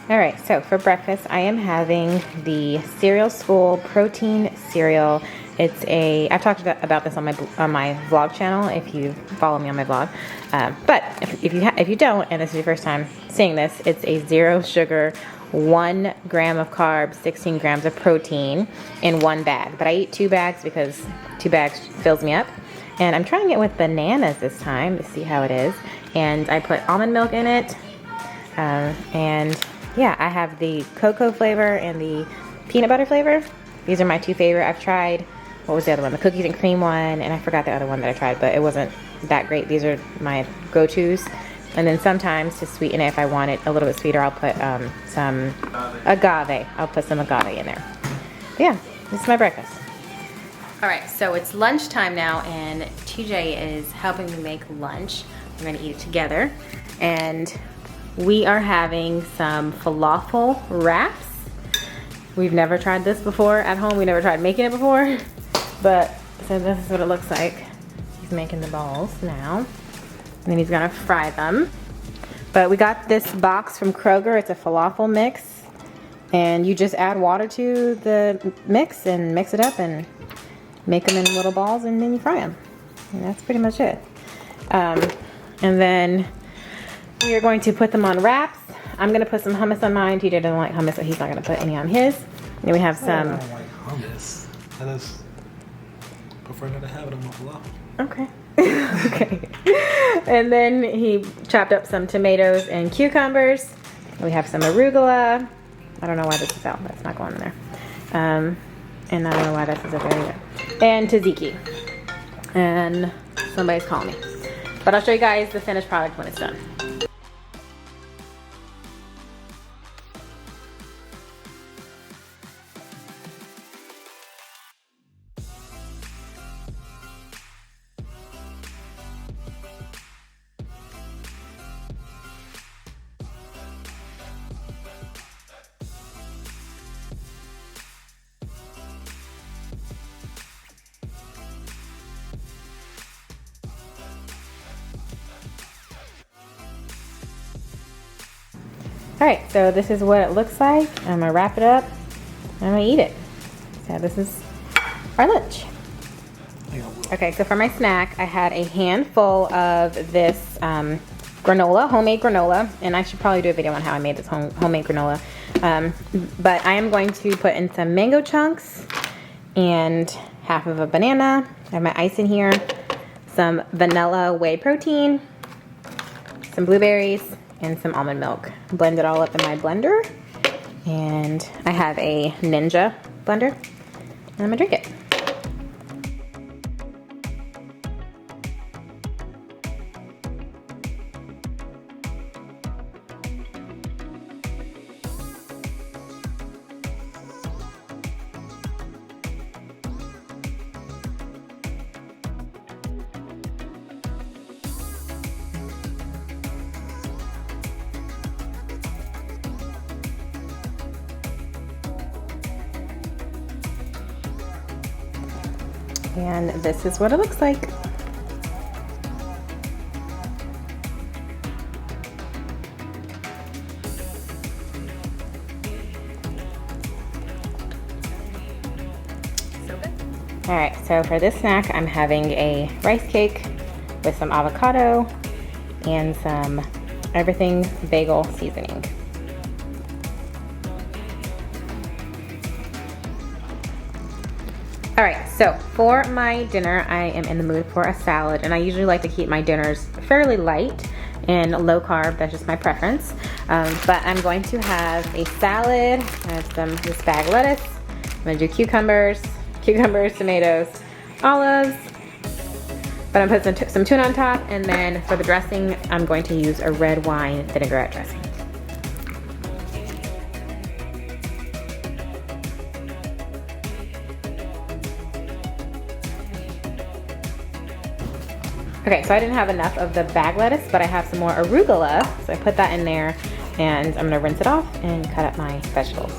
All right, so for breakfast, I am having the Cereal School protein cereal. I've talked about this on my vlog channel if you follow me on my vlog. But if you don't, and this is your first time seeing this, it's a 0 sugar, 1 gram of carbs, 16 grams of protein in 1 bag. But I eat 2 bags because 2 bags fills me up. And I'm trying it with bananas this time to see how it is. And I put almond milk in it. And yeah, I have the cocoa flavor and the peanut butter flavor. These are my 2 favorite. I've tried, what was the other one? The cookies and cream one, and I forgot the other one that I tried, but it wasn't that great. These are my go-tos. And then sometimes to sweeten it, if I want it a little bit sweeter, I'll put some agave. I'll put some agave in there. But yeah, this is my breakfast. All right, so it's lunchtime now, and TJ is helping me make lunch. We're gonna eat it together. And we are having some falafel wraps. We've never tried this before at home. We never tried making it before, but so this is what it looks like. He's making the balls now, and then he's gonna fry them. But we got this box from Kroger. It's a falafel mix, and you just add water to the mix and mix it up and make them in little balls, and then you fry them. And that's pretty much it. And then we are going to put them on wraps. I'm gonna put some hummus on mine. TJ doesn't like hummus, so he's not gonna put any on his. Then we have some. I don't like hummus. I just prefer not to have it on my falafel. Okay. Okay. And then he chopped up some tomatoes and cucumbers. We have some arugula. I don't know why this is out. That's not going in there. And I don't know why this is up there either. And tzatziki. And somebody's calling me. But I'll show you guys the finished product when it's done. All right, so this is what it looks like. I'm gonna wrap it up and I'm gonna eat it. So this is our lunch. Okay, so for my snack, I had a handful of this granola, homemade granola, and I should probably do a video on how I made this homemade granola. But I am going to put in some mango chunks and half of a banana. I have my ice in here, some vanilla whey protein, some blueberries, and some almond milk. Blend it all up in my blender. And I have a Ninja blender. And I'm gonna drink it. And this is what it looks like. So good. All right, so for this snack, I'm having a rice cake with some avocado and some everything bagel seasoning. All right, so for my dinner, I am in the mood for a salad, and I usually like to keep my dinners fairly light and low carb. That's just my preference. But I'm going to have a salad. I have this bag lettuce. I'm gonna do cucumbers, tomatoes, olives. But I'm gonna put some tuna on top, and then for the dressing, I'm going to use a red wine vinaigrette dressing. Okay, so I didn't have enough of the bag lettuce, but I have some more arugula. So I put that in there, and I'm gonna rinse it off and cut up my vegetables.